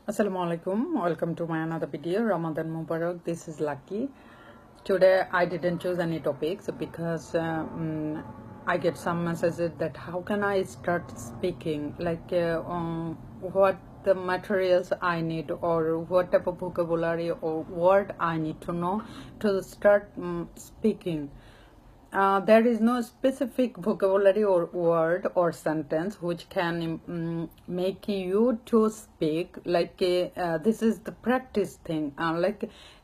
Assalamu alaikum. Welcome to my another video. Ramadan Mubarak. This is Lucky. Today I didn't choose any topics because I get some messages that how can I start speaking, what the materials I need or what type of vocabulary or word I need to know to start speaking. There is no specific vocabulary or word or sentence which can make you to speak. This is the practice thing.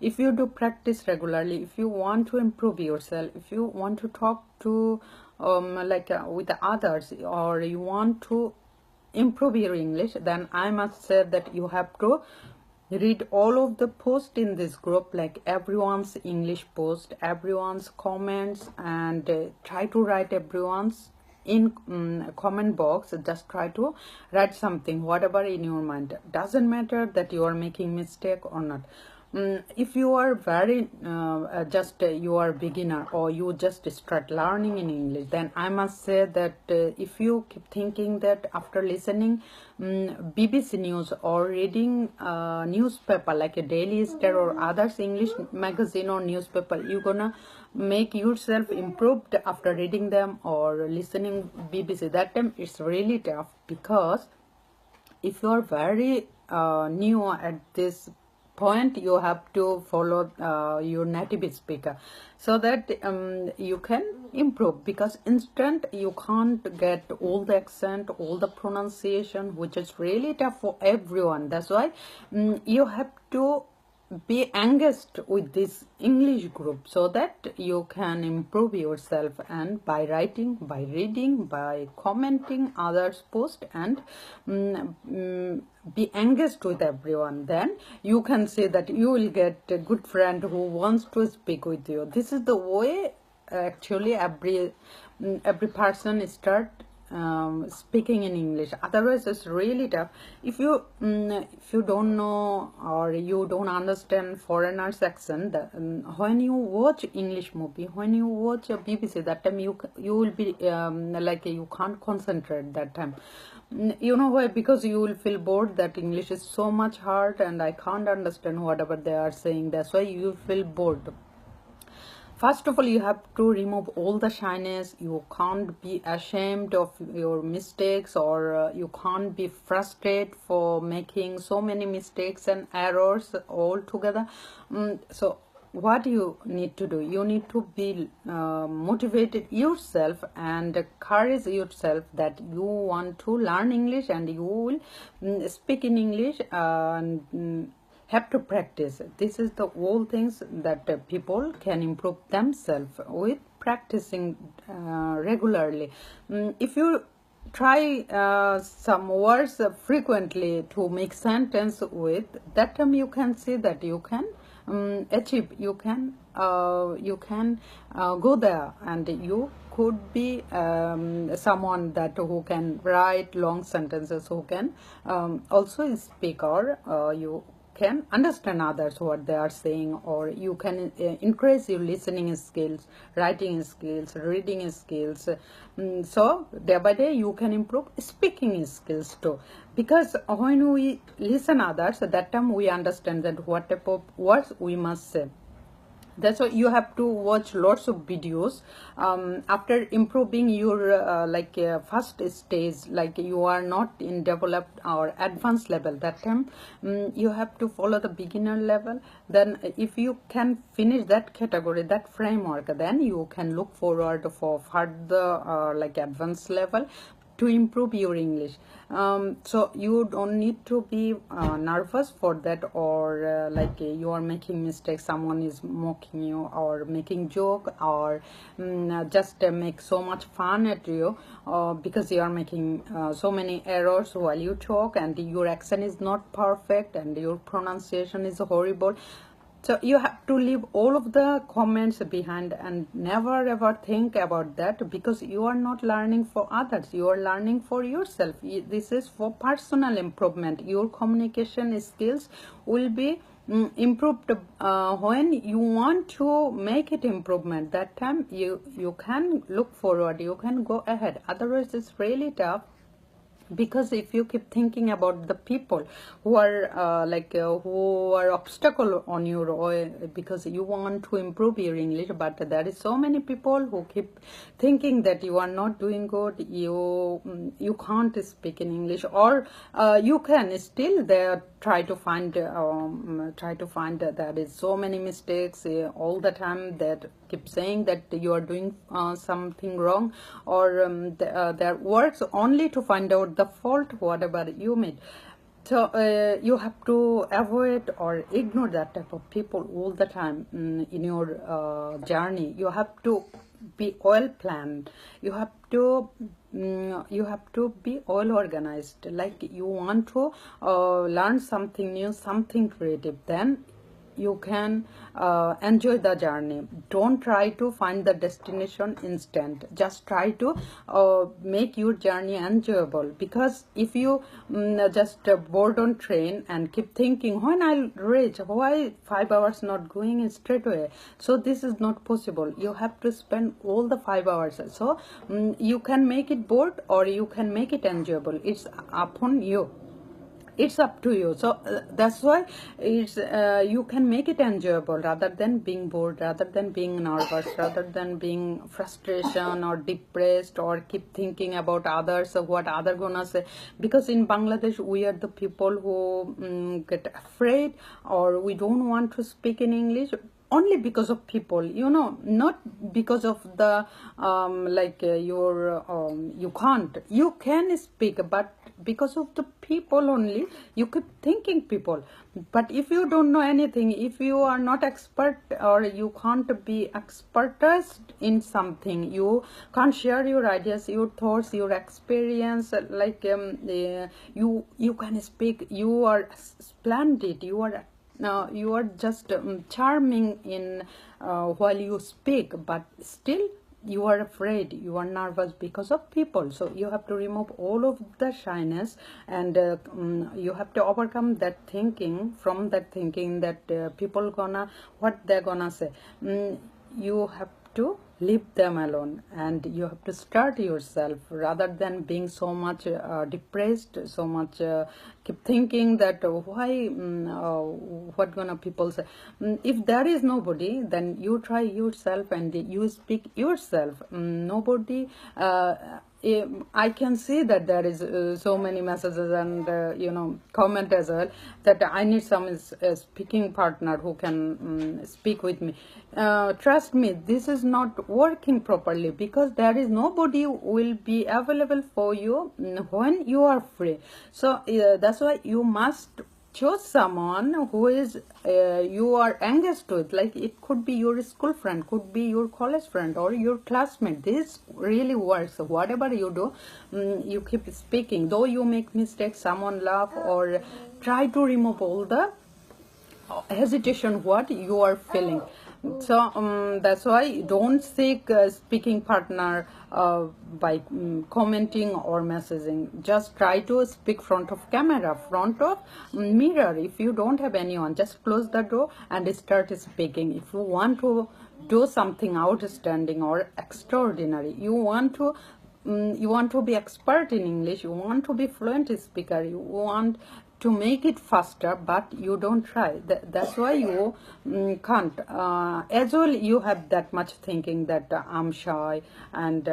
If you do practice regularly, if you want to improve yourself, if you want to talk to with others, or you want to improve your English, then I must say that you have to read all of the posts in this group, like everyone's English post, everyone's comments, and try to write everyone's in comment box. Just try to write something, whatever in your mind. Doesn't matter that you are making mistake or not. If you are very you are beginner or you just start learning in English, then I must say that if you keep thinking that after listening BBC News or reading newspaper like a Daily Star or others English magazine or newspaper, you're gonna make yourself improved after reading them or listening BBC, that time it's really tough. Because if you are very new at this point, you have to follow your native speaker so that you can improve, because instant you can't get all the accent, all the pronunciation, which is really tough for everyone. That's why you have to be engaged with this English group so that you can improve yourself, and by writing, by reading, by commenting others post, and be engaged with everyone, then you can say that you will get a good friend who wants to speak with you. This is the way actually every person start speaking in English. Otherwise it's really tough. If you don't know or you don't understand foreigners accent, when you watch English movie, when you watch a BBC, that time you will be you can't concentrate that time. You know why? Because you will feel bored, that English is so much hard and I can't understand whatever they are saying. That's why you feel bored. First of all, you have to remove all the shyness. You can't be ashamed of your mistakes, or you can't be frustrated for making so many mistakes and errors all together. So what you need to do, you need to be motivated yourself and encourage yourself that you want to learn English and you will speak in English, and have to practice. This is the all things that people can improve themselves with practicing regularly. If you try some words frequently to make sentence with, that time you can see that you can achieve, you can go there, and you could be someone that who can write long sentences, who can also speak, or you can understand others what they are saying, or you can increase your listening skills, writing skills, reading skills. So day by day you can improve speaking skills too, because when we listen others, at that time we understand that what type of words we must say. That's why you have to watch lots of videos after improving your first stage, like you are not in developed or advanced level. That time you have to follow the beginner level. Then if you can finish that category, that framework, then you can look forward for further advanced level to improve your English. So you don't need to be nervous for that, or you are making mistakes, someone is mocking you or making joke, or just make so much fun at you because you are making so many errors while you talk, and your accent is not perfect and your pronunciation is horrible. So you have to leave all of the comments behind and never ever think about that, because you are not learning for others, you are learning for yourself. This is for personal improvement. Your communication skills will be improved when you want to make it improvement. That time you can look forward, you can go ahead. Otherwise it's really tough. Because if you keep thinking about the people who are who are obstacle on your way, because you want to improve your English, but there is so many people who keep thinking that you are not doing good, you can't speak in English, or you can still there try to find there is so many mistakes all the time, that keep saying that you are doing something wrong, or their works only to find out the fault whatever you made. So you have to avoid or ignore that type of people all the time in your journey. You have to be well planned. You have to be all organized. Like you want to learn something new, something creative, then you can enjoy the journey. Don't try to find the destination instant. Just try to make your journey enjoyable. Because if you just board on train and keep thinking, when I'll reach, why 5 hours not going straight away? So this is not possible. You have to spend all the 5 hours. So you can make it bored or you can make it enjoyable. It's upon you. It's up to you. So that's why it's you can make it enjoyable rather than being bored, rather than being nervous, rather than being frustration or depressed, or keep thinking about others or what other gonna say. Because in Bangladesh we are the people who get afraid, or we don't want to speak in English only because of people, not because of the you can't, you can speak, but because of the people only you keep thinking people. But if you don't know anything, if you are not expert, or you can't be expertise in something, you can't share your ideas, your thoughts, your experience, you can speak, you are splendid, you are just charming in while you speak, but still you are afraid, you are nervous because of people. So you have to remove all of the shyness, and you have to overcome that thinking, from that thinking that people gonna, what they're gonna say. You have to leave them alone, and you have to start yourself, rather than being so much depressed, so much keep thinking that why what gonna people say. If there is nobody, then you try yourself and you speak yourself. Nobody I can see that there is so many messages and comment as well, that I need some speaking partner who can speak with me. Trust me, this is not working properly, because there is nobody who will be available for you when you are free. So that's why you must choose someone who is you are engaged with. Like it could be your school friend, could be your college friend, or your classmate. This really works. So whatever you do, you keep speaking. Though you make mistakes, someone laugh, or try to remove all the hesitation what you are feeling. So that's why don't seek a speaking partner by commenting or messaging. Just try to speak front of camera, front of mirror. If you don't have anyone, just close the door and start speaking. If you want to do something outstanding or extraordinary, you want to be expert in English, you want to be fluent speaker, you want to make it faster, but you don't try. That's why you can't. As well, you have that much thinking that I'm shy and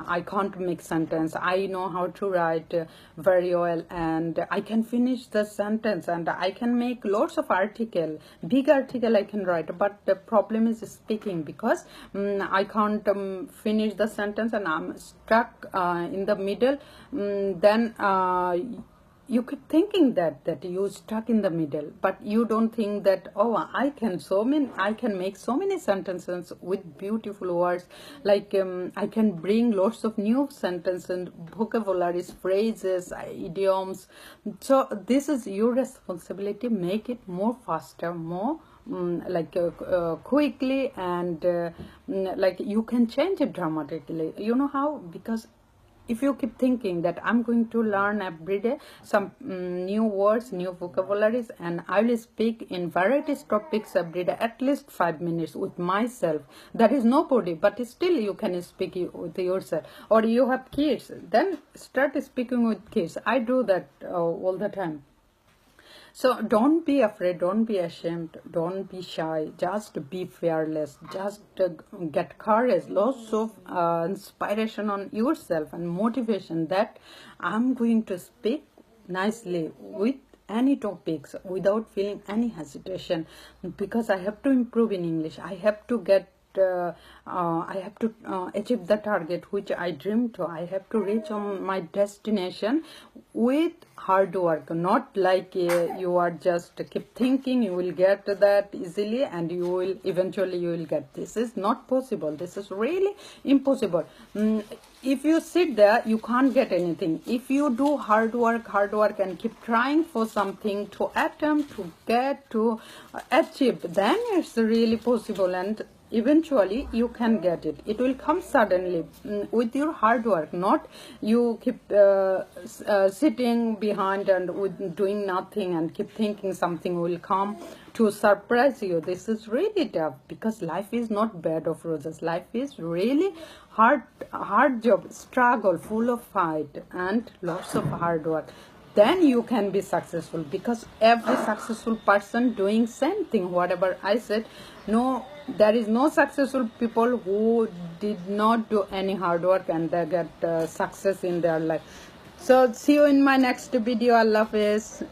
I can't make sentence. I know how to write very well, and I can finish the sentence, and I can make lots of article, big article I can write. But the problem is speaking, because I can't finish the sentence, and I'm stuck in the middle. Then you keep thinking that you stuck in the middle, but you don't think that I can make so many sentences with beautiful words. Like I can bring lots of new sentences, vocabularies, phrases, idioms. So this is your responsibility. Make it more faster, more quickly, and like you can change it dramatically. You know how? Because if you keep thinking that I'm going to learn every day some new words, new vocabularies, and I will speak in various topics every day, at least 5 minutes with myself. There is nobody, but still you can speak with yourself. Or you have kids, then start speaking with kids. I do that all the time. So don't be afraid, don't be ashamed, don't be shy, just be fearless, just get courage, lots of inspiration on yourself and motivation that I'm going to speak nicely with any topics without feeling any hesitation, because I have to improve in English. I have to get I have to achieve the target which I dream to. I have to reach on my destination with hard work, not like you are just keep thinking you will get that easily and you will eventually you will get. This is not possible. This is really impossible. If you sit there, you can't get anything. If you do hard work and keep trying for something to attempt to get to achieve, then it's really possible, and eventually you can get it. It will come suddenly with your hard work, not you keep sitting behind and with doing nothing and keep thinking something will come to surprise you. This is really tough, because life is not bed of roses. Life is really hard job, struggle, full of fight and lots of hard work. Then you can be successful, because every successful person doing same thing whatever I said. No, there is no successful people who did not do any hard work and they get success in their life. So see you in my next video. Allah Hafiz.